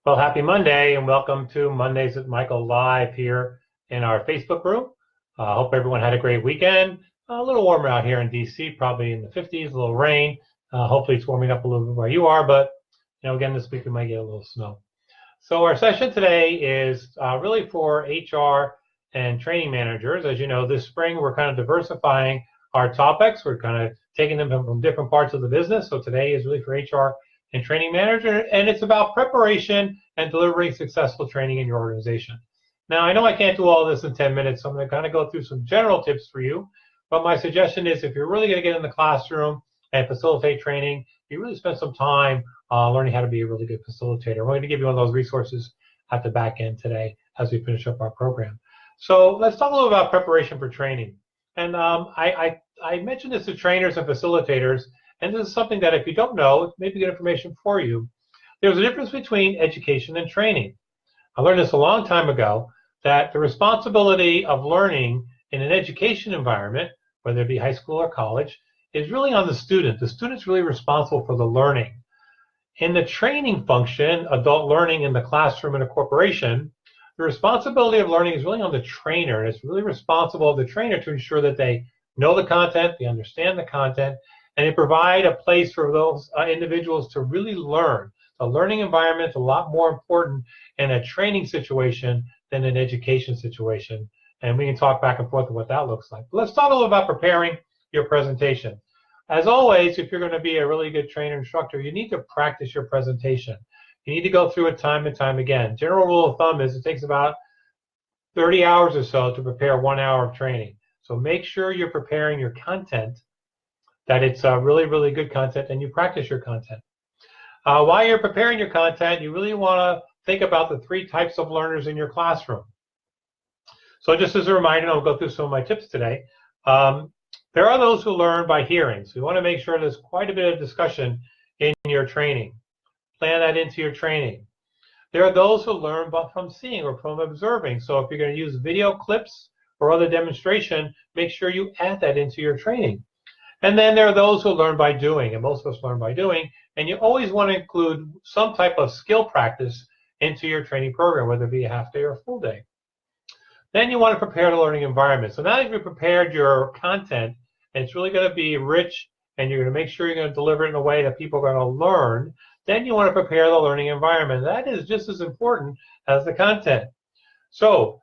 Well, happy Monday and welcome to Mondays with Michael live here in our Facebook room. Hope everyone had a great weekend. A little warmer out here in DC, probably in the 50s, a little rain. Hopefully it's warming up a little bit where you are, but again, this week we might get a little snow. So our session today is really for HR and training managers. As you know, this spring we're kind of diversifying our topics. We're kind of taking them from different parts of the business. So today is really for HR and training manager, and it's about preparation and delivering successful training in your organization. Now, I know I can't do all this in 10 minutes, so I'm going to kind of go through some general tips for you. But my suggestion is if you're really going to get in the classroom and facilitate training, you really spend some time learning how to be a really good facilitator. We're going to give you one of those resources at the back end today as we finish up our program. So let's talk a little about preparation for training. And I mentioned this to trainers and facilitators, and this is something that if you don't know, it may be good information for you. There's a difference between education and training. I learned this a long time ago, that the responsibility of learning in an education environment, whether it be high school or college, is really on the student. The student's really responsible for the learning. In the training function, adult learning in the classroom in a corporation, the responsibility of learning is really on the trainer. It's really responsible of the trainer to ensure that they know the content, they understand the content, and they provide a place for those individuals to really learn. The learning environment is a lot more important in a training situation than an education situation. And we can talk back and forth on what that looks like. But let's talk a little about preparing your presentation. As always, if you're going to be a really good trainer instructor, you need to practice your presentation. You need to go through it time and time again. General rule of thumb is it takes about 30 hours or so to prepare 1 hour of training. So make sure you're preparing your content, that it's really, really good content, and you practice your content. While you're preparing your content, you really want to think about the 3 types of learners in your classroom. So just as a reminder, I'll go through some of my tips today. There are those who learn by hearing. So you want to make sure there's quite a bit of discussion in your training. Plan that into your training. There are those who learn from seeing or from observing. So if you're going to use video clips or other demonstration, make sure you add that into your training. And then there are those who learn by doing, and most of us learn by doing. And you always want to include some type of skill practice into your training program, whether it be a half day or a full day. Then you want to prepare the learning environment. So now that you've prepared your content, and it's really going to be rich, and you're going to make sure you're going to deliver it in a way that people are going to learn, then you want to prepare the learning environment. That is just as important as the content. So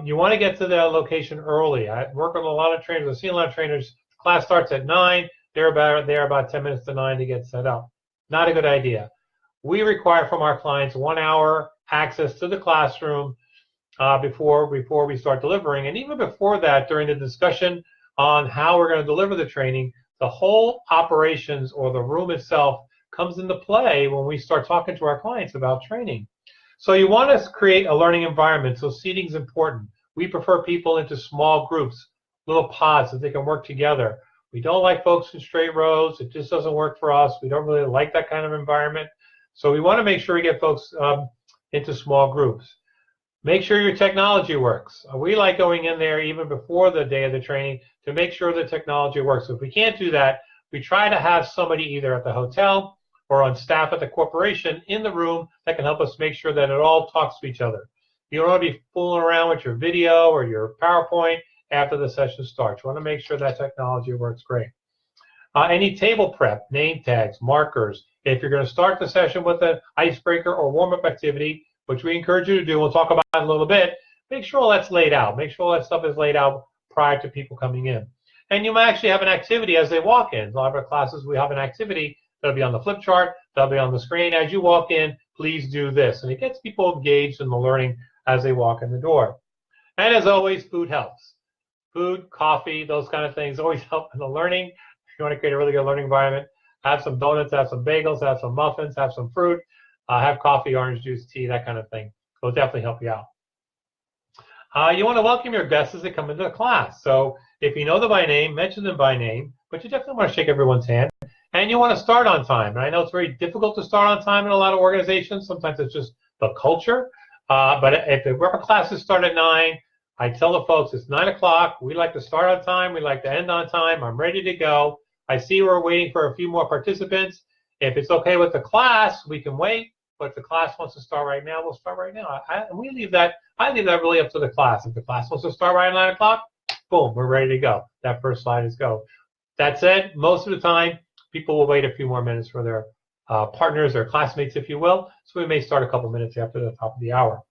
you want to get to the location early. I work with a lot of trainers. I've seen a lot of trainers. Class starts at 9. They're about 10 minutes to 9 to get set up. Not a good idea. We require from our clients 1 hour access to the classroom before we start delivering. And even before that, during the discussion on how we're going to deliver the training, the whole operations or the room itself comes into play when we start talking to our clients about training. So you want to create a learning environment. So seating is important. We prefer people into small groups, little pods, so they can work together. We don't like folks in straight rows. It just doesn't work for us. We don't really like that kind of environment. So we want to make sure we get folks into small groups. Make sure your technology works. We like going in there even before the day of the training to make sure the technology works. So if we can't do that, we try to have somebody either at the hotel or on staff at the corporation in the room that can help us make sure that it all talks to each other. You don't want to be fooling around with your video or your PowerPoint after the session starts. You want to make sure that technology works great. Any table prep, name tags, markers. If you're going to start the session with an icebreaker or warm-up activity, which we encourage you to do, we'll talk about it in a little bit, make sure all that's laid out. Make sure all that stuff is laid out prior to people coming in. And you might actually have an activity as they walk in. A lot of our classes, we have an activity that'll be on the flip chart, that'll be on the screen. As you walk in, please do this. And it gets people engaged in the learning as they walk in the door. And as always, food helps. Food, coffee, those kind of things always help in the learning. If you want to create a really good learning environment, have some donuts, have some bagels, have some muffins, have some fruit, have coffee, orange juice, tea, that kind of thing. It'll definitely help you out. You want to welcome your guests as they come into the class. So if you know them by name, mention them by name, but you definitely want to shake everyone's hand. And you want to start on time. And I know it's very difficult to start on time in a lot of organizations. Sometimes it's just the culture. But if our classes start at 9, I tell the folks it's 9 o'clock. We like to start on time. We like to end on time. I'm ready to go. I see we're waiting for a few more participants. If it's okay with the class, we can wait. but if the class wants to start right now, we'll start right now. I leave that really up to the class. If the class wants to start right at 9 o'clock, boom, we're ready to go. That first slide is go. That said, most of the time, people will wait a few more minutes for their partners or classmates, if you will, so we may start a couple minutes after the top of the hour.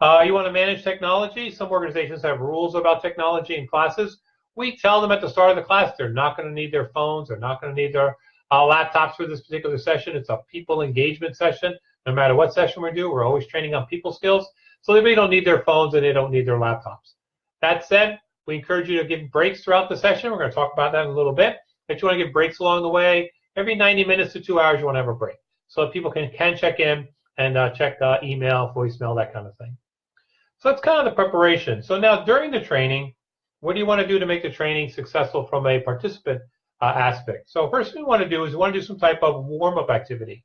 You want to manage technology. Some organizations have rules about technology in classes. We tell them at the start of the class they're not going to need their phones, they're not going to need their laptops for this particular session. It's a people engagement session. No matter what session we do, we're always training on people skills. So they don't need their phones and they don't need their laptops. That said, we encourage you to give breaks throughout the session. We're going to talk about that in a little bit. But you want to give breaks along the way. Every 90 minutes to 2 hours, you want to have a break. So that people can check in and check email, voicemail, that kind of thing. So that's kind of the preparation. So now during the training, what do you want to do to make the training successful from a participant aspect? So first thing we want to do is we want to do some type of warm-up activity.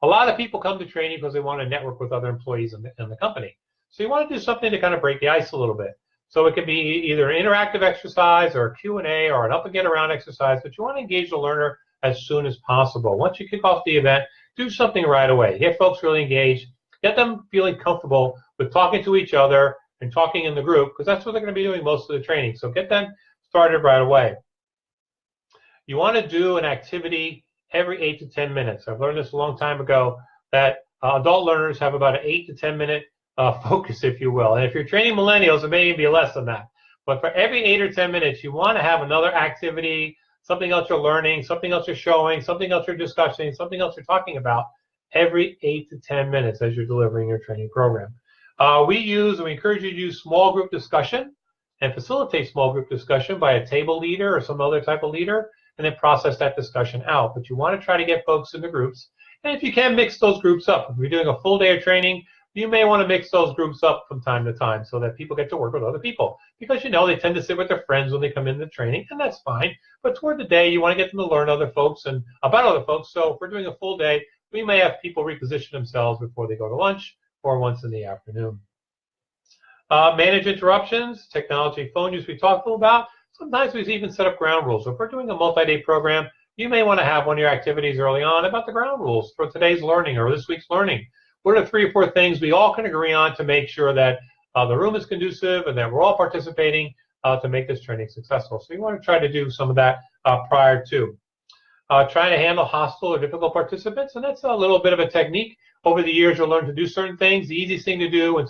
A lot of people come to training because they want to network with other employees in the company. So you want to do something to kind of break the ice a little bit. So it could be either an interactive exercise or a Q&A or an up and get around exercise, but you want to engage the learner as soon as possible. Once you kick off the event, do something right away. Get folks really engaged. Get them feeling comfortable with talking to each other and talking in the group, because that's what they're going to be doing most of the training. So get them started right away. You want to do an activity every 8 to 10 minutes. I've learned this a long time ago that adult learners have about an 8 to 10 minute focus, if you will. And if you're training millennials, it may even be less than that. But for every 8 or 10 minutes, you want to have another activity, something else you're learning, something else you're showing, something else you're discussing, something else you're talking about every 8 to 10 minutes as you're delivering your training program. We encourage you to use small group discussion and facilitate small group discussion by a table leader or some other type of leader, and then process that discussion out. But you want to try to get folks into groups. And if you can, mix those groups up. If you're doing a full day of training, you may want to mix those groups up from time to time so that people get to work with other people. Because, they tend to sit with their friends when they come into training, and that's fine. But toward the day, you want to get them to learn other folks and about other folks. So if we're doing a full day, we may have people reposition themselves before they go to lunch or once in the afternoon. Manage interruptions, technology, phone use we talked a little about. Sometimes we even set up ground rules. So if we're doing a multi-day program, you may want to have one of your activities early on about the ground rules for today's learning or this week's learning. What are the 3 or 4 things we all can agree on to make sure that the room is conducive and that we're all participating to make this training successful? So you want to try to do some of that prior to. Trying to handle hostile or difficult participants, and that's a little bit of a technique. Over the years, you'll learn to do certain things. The easiest thing to do when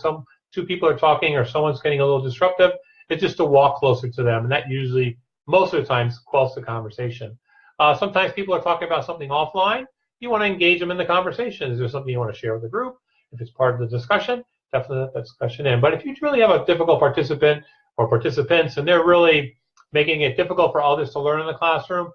two people are talking or someone's getting a little disruptive is just to walk closer to them, and that usually, most of the times, quells the conversation. Sometimes people are talking about something offline. You want to engage them in the conversation. Is there something you want to share with the group? If it's part of the discussion, definitely let that discussion in. But if you really have a difficult participant or participants and they're really making it difficult for others to learn in the classroom,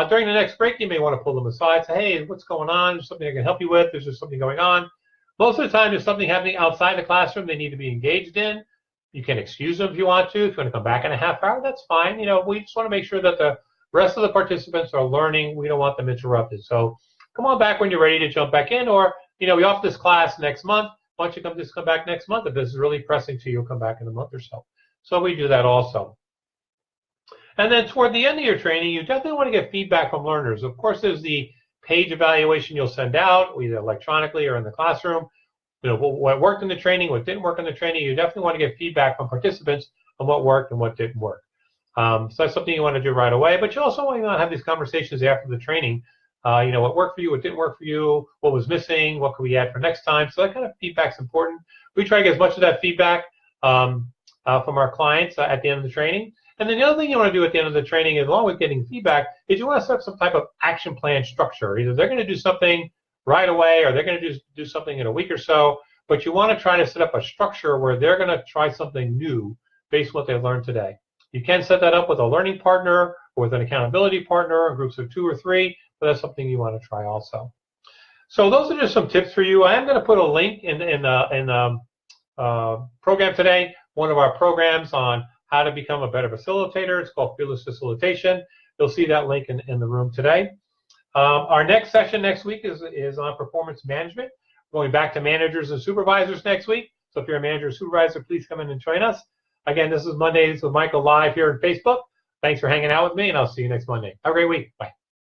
during the next break, you may want to pull them aside, say, hey, what's going on? Is there something I can help you with? Is there something going on? Most of the time, there's something happening outside the classroom they need to be engaged in. You can excuse them if you want to. If you want to come back in a half hour, that's fine. We just want to make sure that the rest of the participants are learning. We don't want them interrupted. So come on back when you're ready to jump back in, or, we offer this class next month. Why don't you come back next month? If this is really pressing to you, come back in a month or so. So we do that also. And then toward the end of your training, you definitely want to get feedback from learners. Of course, there's the page evaluation you'll send out, either electronically or in the classroom. What worked in the training, what didn't work in the training. You definitely want to get feedback from participants on what worked and what didn't work. So that's something you want to do right away. But you also want to have these conversations after the training. What worked for you, what didn't work for you, what was missing, what could we add for next time. So that kind of feedback's important. We try to get as much of that feedback from our clients at the end of the training. And then the other thing you want to do at the end of the training, along with getting feedback, is you want to set up some type of action plan structure. Either they're going to do something right away or they're going to do something in a week or so, but you want to try to set up a structure where they're going to try something new based on what they learned today. You can set that up with a learning partner or with an accountability partner, groups of 2 or 3, but that's something you want to try also. So those are just some tips for you. I am going to put a link in the program today, one of our programs on how to become a better facilitator. It's called Fearless Facilitation. You'll see that link in the room today. Our next session next week is on performance management. We're going back to managers and supervisors next week. So if you're a manager or supervisor, please come in and join us. Again, this is Mondays with Michael live here on Facebook. Thanks for hanging out with me, and I'll see you next Monday. Have a great week. Bye.